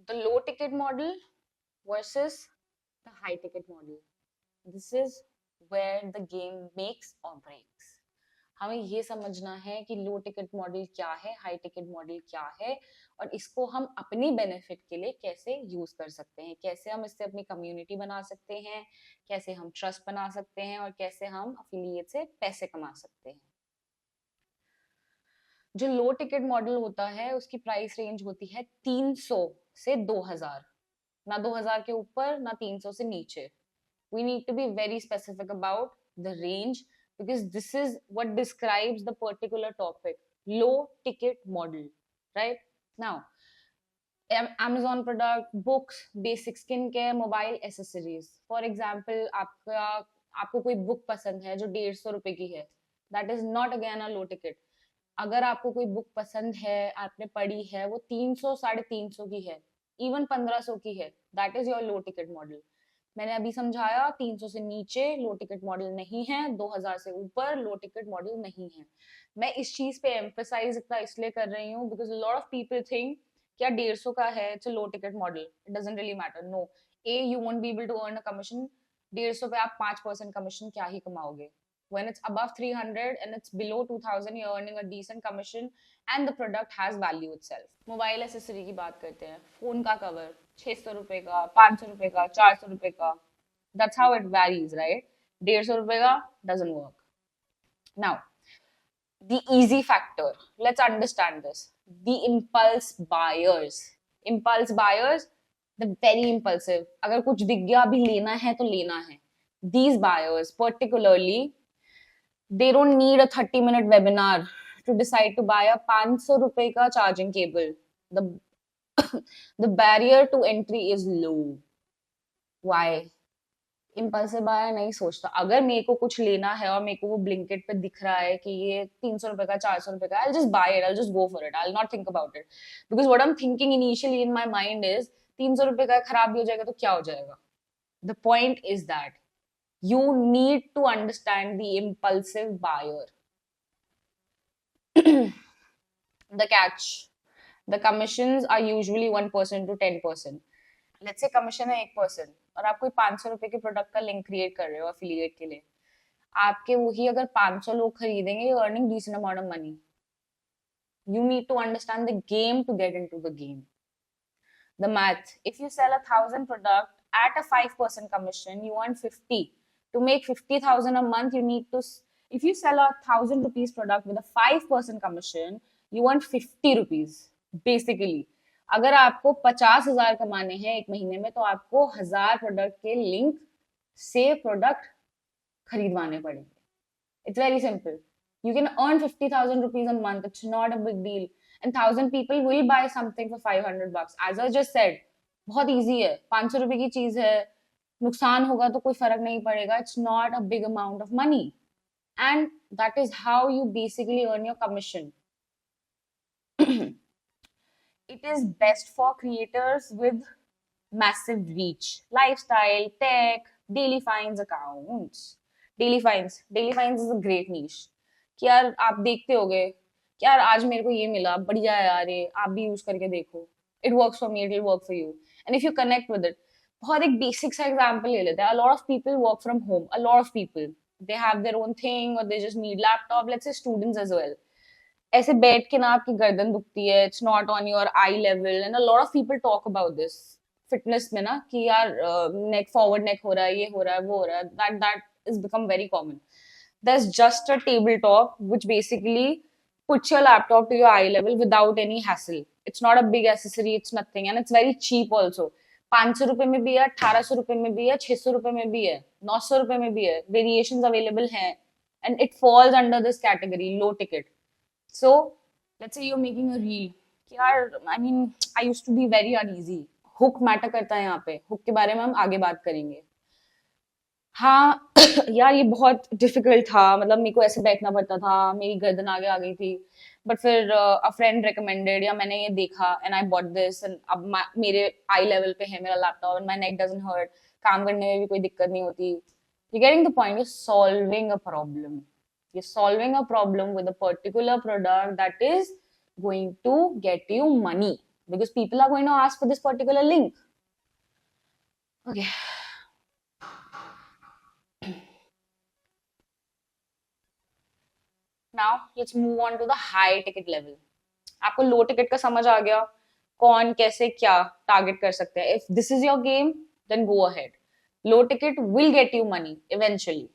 the low ticket model versus the high ticket model. This is where the game makes or breaks. हमें ये समझना है कि लो ticket model क्या है, हाई टिकट मॉडल क्या है, और इसको हम अपनी बेनिफिट के लिए कैसे यूज कर सकते हैं, कैसे हम इससे अपनी कम्युनिटी बना सकते हैं, कैसे हम ट्रस्ट बना सकते हैं, और कैसे हम अफिलिएट से पैसे कमा सकते हैं। जो लो टिकट मॉडल होता है उसकी प्राइस रेंज होती है 300 से 2000, ना 2000 के ऊपर ना 300 से नीचे। We need to be very specific about the range because this is what describes the particular topic, low ticket model, right? Now, Amazon product, books, basic skincare, mobile accessories. For example, आपको कोई book पसंद है जो 150 रुपए की है, that is not again a low ticket. अगर आपको कोई बुक पसंद है, आपने पढ़ी है, वो 300 350 की है, इवन 1500 की है, that is your low ticket model. मैंने अभी समझाया 300 से नीचे लो टिकट मॉडल नहीं है, 2000 से ऊपर लो टिकट मॉडल नहीं है। मैं इस चीज पे एम्फसाइज इतना इसलिए कर रही हूँ because lot of people think क्या 150 का है it's low ticket model, it doesn't really matter. No, a you won't be able to earn a commission. 150 पे आप 5% कमीशन क्या ही कमाओगे। When it's above 300 and it's below 2000, you're earning a decent commission and the product has value itself. Mobile accessory की बात करते हैं, phone का कवर 600 रुपए का, 500 रुपए का, 400 रुपए का, that's how it varies, right? 150 रुपए का doesn't work. Now, the easy factor, let's understand this. The impulse buyers, the very impulsive, अगर कुछ दिख गया अभी लेना है तो लेना है, these buyers particularly, they don't need a 30-minute webinar to decide to buy a 500 रुपए का charging cable. The the barrier to entry is low. Why? Impulsive buyer नहीं सोचता। अगर मेरे को कुछ लेना है और मेरे को वो ब्लिंकिट पे दिख रहा है कि ये 300 रुपए का, 400 रुपए का, I'll just buy it, I'll just go for it, I'll not think about it, because what I'm thinking initially in my mind is 300 रुपए का खराब भी हो जाएगा तो क्या हो जाएगा। The point is that you need to understand the impulsive buyer. The catch, the commissions are usually 1% to 10%. Let's say commission है 1% और आप कोई 500 रुपए के प्रोडक्ट का लिंक क्रिएट कर रहे हो एफिलिएट के लिए, आपके वही अगर 500 लोग खरीदेंगे, you earning decent amount of money. You need to understand the game to get into the game. The math, if you sell 1,000 product at a 5% commission, you earn 50. To make 50,000 a month, you need to, if you sell 1,000 rupees product with a 5% commission, you earn 50 rupees basically. अगर आपको 50,000 कमाने हैं एक महीने में तो आपको 1000 product के लिंक से प्रोडक्ट खरीदवाने पड़ेंगे। It's very simple. You can earn 50,000 rupees a month. It's not a big deal. And 1,000 people will buy something for 500 bucks. As I just said, बहुत easy है। 500 रुपए की चीज है, नुकसान होगा तो कोई फर्क नहीं पड़ेगा। It's not a big amount of money. And that is how you basically earn your commission. It is best for creators with massive reach, lifestyle, tech, daily finds accounts. Daily finds is a great niche. कि यार आप देखते होगे कि यार आज मेरे को ये मिला, बढ़िया है यार, ये आप भी यूज करके देखो, it works for me, it will work for you, and if you connect with it. बहुत एक बेसिक सा एग्जांपल ले लेते हैं। A lot of people work from home, a lot of people they have their own thing और they just need laptop, let's say students as well. ऐसे बैठ के ना आपकी गर्दन दुखती है, it's not on your eye level, and a lot of people talk about this fitness में ना कि यार नेक फॉरवर्ड नेक हो रहा है, ये हो रहा है, वो हो रहा है, that is become very common. there's just a tabletop which basically puts your laptop to your eye level without any hassle. It's not a big accessory, it's nothing, and it's very cheap also. 500 रुपए में भी है, 1800 रुपए में भी है, 600 रुपए में भी है, 900 रुपए में भी है, वेरिएशंस अवेलेबल हैं, and it falls under this category, low ticket. So let's say you're making a reel कि यार, I mean, I used to be very uneasy. Hook matter करता है यहाँ पे, हुक के बारे में हम आगे बात करेंगे। हाँ यार ये बहुत डिफिकल्ट था, मतलब मेरे को ऐसे बैठना पड़ता था, मेरी गर्दन आगे आ गई थी, बट फिर अ फ्रेंड रिकमेंडेड या मैंने ये देखा and I bought this, and अब मेरे आई लेवल पे है मेरा laptop and my neck doesn't hurt, काम करने में भी कोई दिक्कत नहीं होती। You getting the point, you solving a problem, you solving a problem with a particular product that is going to get you money. because people are going to ask for this particular link. Okay. Now let's move on to the high ticket level. आपको लो ticket का समझ आ गया, कौन कैसे क्या target कर सकते हैं. If this is your game then go ahead. Low ticket will get you money eventually.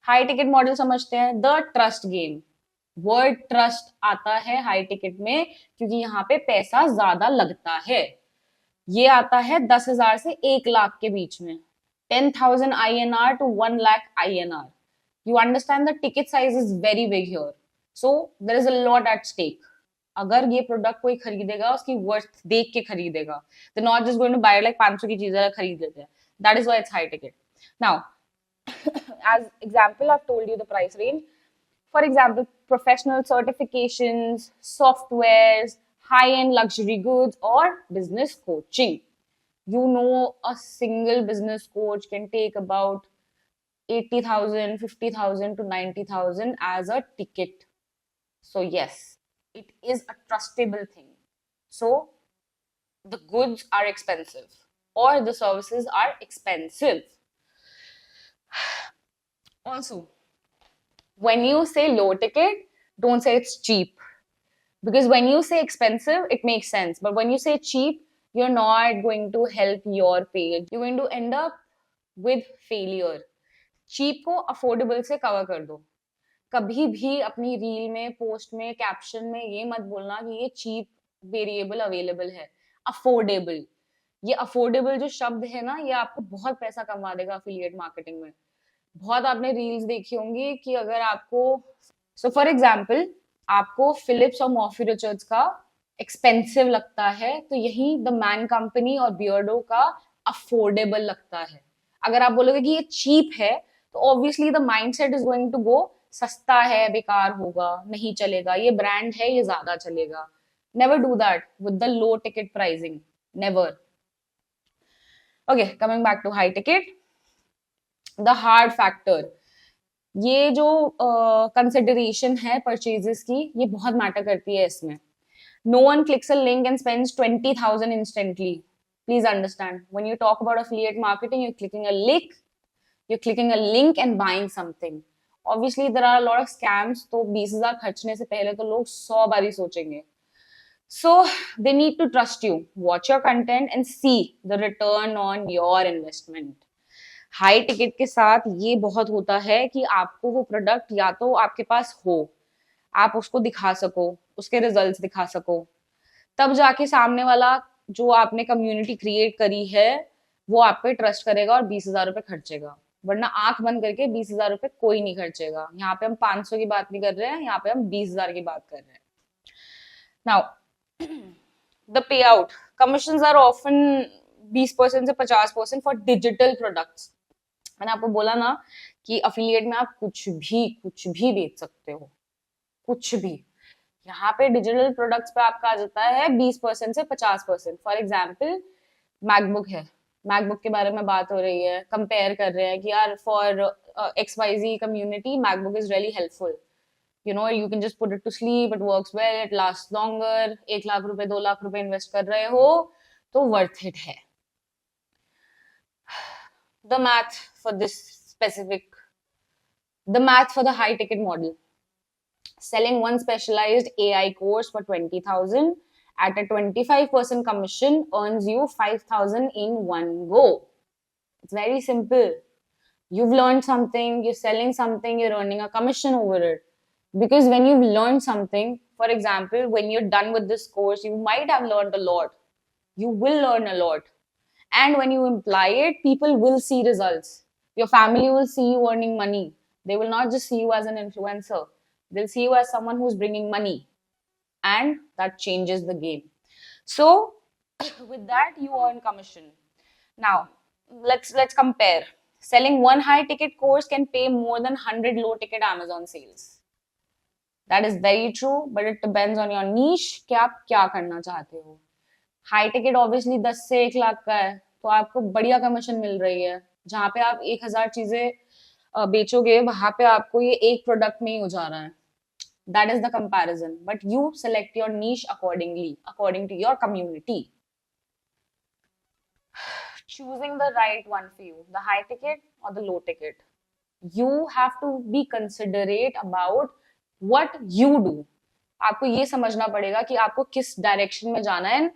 High ticket model समझते हैं. The trust game. Word trust आता है हाई टिकट में क्योंकि यहाँ पे पैसा ज्यादा लगता है. ये आता है 10,000 से 1 लाख के बीच में. 10,000 INR to 1 lakh INR. You understand the ticket size is very big here. So there is a lot at stake. अगर ये प्रोडक्ट कोई खरीदेगा उसकी वर्थ देख के खरीदेगा. They're not just going to buy like 500 की चीजें खरीद लेते हैं. That is why it's high ticket. Now, as example, I've told you the price range. For example, professional certifications, softwares, high-end luxury goods, or business coaching. You know, a single business coach can take about 80,000, 50,000 to 90,000 as a ticket. So yes, it is a trustable thing. So the goods are expensive or the services are expensive. Also, when you say low ticket, don't say it's cheap. Because when you say expensive, it makes sense. But when you say cheap, you're not going to help your page. You're going to end up with failure. Cheap को affordable से cover कर दो. कभी भी अपनी reel में, post में, caption में ये मत बोलना कि ये चीप वेरिएबल अवेलेबल है. अफोर्डेबल. ये अफोर्डेबल जो शब्द है ना, ये आपको बहुत पैसा कमा देगा अफिलिएट मार्केटिंग में. बहुत आपने रील्स देखी होंगी कि अगर आपको, सो फॉर एग्जाम्पल, आपको फिलिप्स और मॉर्फी रिचर्ड्स का एक्सपेंसिव लगता है तो यही द मैन कंपनी और बियर्डो का अफोर्डेबल लगता है. अगर आप बोलोगे कि ये चीप है तो obviously the mindset is going to go सस्ता है, बेकार होगा, नहीं चलेगा, ये ब्रांड है, ये ज्यादा चलेगा. Never do that with the low ticket pricing. Never. Okay, coming back to high ticket. The hard factor. ये जो कंसिडरेशन है परचेजेस की, ये बहुत मैटर करती है इसमें. No one clicks a link and spends 20,000 instantly. Please understand, when you talk about affiliate marketing, you're clicking a link and buying something. Obviously, there are a lot of scams, तो 20,000 खर्चने से पहले तो लोग 100 बारी सोचेंगे. So, they need to trust you. Watch your content and see the return on your investment. High ticket के साथ ये बहुत होता है कि आपको वो प्रोडक्ट या तो आपके पास हो, आप उसको दिखा सको, उसके रिजल्ट्स दिखा सको, तब जाके सामने वाला जो आपने कम्युनिटी क्रिएट करी है वो आप पे ट्रस्ट करेगा और 20,000 रुपए खर्चेगा. वरना आंख बंद करके 20,000 रुपए कोई नहीं खर्चेगा. यहाँ पे हम 500 की बात नहीं कर रहे हैं, यहाँ पे हम 20,000 की बात कर रहे हैं. Now the pay out. Commissions are often 20% से 50% फॉर डिजिटल प्रोडक्ट्स. मैंने आपको बोला ना कि अफिलिएट में आप कुछ भी बेच सकते हो, कुछ भी. यहाँ पे डिजिटल प्रोडक्ट्स पे आपका आ जाता है 20% से 50%. फॉर एग्जाम्पल, मैकबुक है, मैकबुक के बारे में बात हो रही है, कंपेयर कर रहे हैं कि यार for XYZ community MacBook is really helpful. You know, you can just put it to sleep, it works well, it last longer. 1 lakh रुपए 2 लाख रुपए इन्वेस्ट कर रहे हो तो वर्थ इट है. The math for this specific, the math for the high ticket model. Selling one specialized AI course for 20,000 at a 25% commission earns you 5,000 in one go. It's very simple. You've learned something, you're selling something, you're earning a commission over it. Because when you've learned something, for example, when you're done with this course, you might have learned a lot. You will learn a lot. And when you imply it, people will see results. Your family will see you earning money. They will not just see you as an influencer. They'll see you as someone who's bringing money. And that changes the game. So, with that, you earn commission. Now, let's compare. Selling one high ticket course can pay more than 100 low ticket Amazon sales. That is very true, but it depends on your niche कि आप क्या करना चाहते हो. High ticket obviously 10 से 1 लाख का है तो आपको बढ़िया कमीशन मिल रही है. जहां पे आप 1,000 चीजें बेचोगे वहां पे आपको ये एक प्रोडक्ट में ही हो जा रहा है. That is the comparison, but you select your niche accordingly, according to your community. Choosing the right one for you, the high ticket or the low ticket. You have to be considerate about what you do. आपको ये समझना पड़ेगा कि आपको किस direction में जाना है.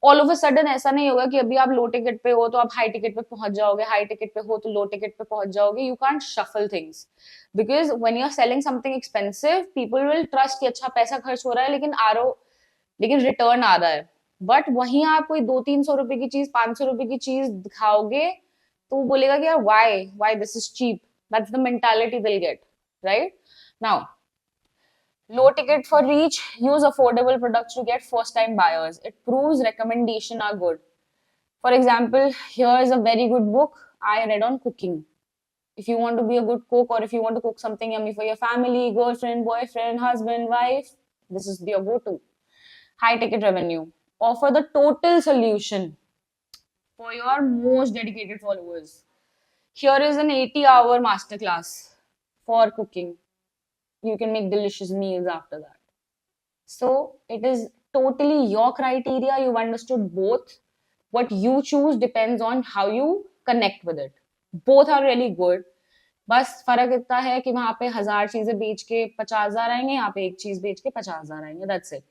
ऑल ऑफ अ सडन ऐसा नहीं होगा कि अभी आप लो टिकट पे हो तो आप हाई टिकट पे पहुंच जाओगे, हाई टिकट पे हो तो लो टिकट पे पहुंच जाओगे. You can't shuffle things, because when you are selling something expensive people will trust कि अच्छा पैसा खर्च हो रहा है लेकिन रिटर्न आ रहा है. बट वहीं आप कोई 200-300 रुपए की चीज, 500 रुपए की चीज दिखाओगे तो वो बोलेगा कि यार why this is cheap. That's the mentality they'll get, right? Now, low ticket for reach, use affordable products to get first time buyers. It proves recommendation are good. For example, here is a very good book I read on cooking. If you want to be a good cook or if you want to cook something yummy for your family, girlfriend, boyfriend, husband, wife, this is your go-to. High ticket revenue. Offer the total solution for your most dedicated followers. Here is an 80-hour masterclass for cooking. You can make delicious meals after that. So it is totally your criteria. You've understood both. What you choose depends on how you connect with it. Both are really good. बस फर्क इतना है कि वहां पे 1000 चीजें बेच के 50,000 आएंगे, यहाँ पे एक चीज बेच के 50,000 आएंगे. That's it.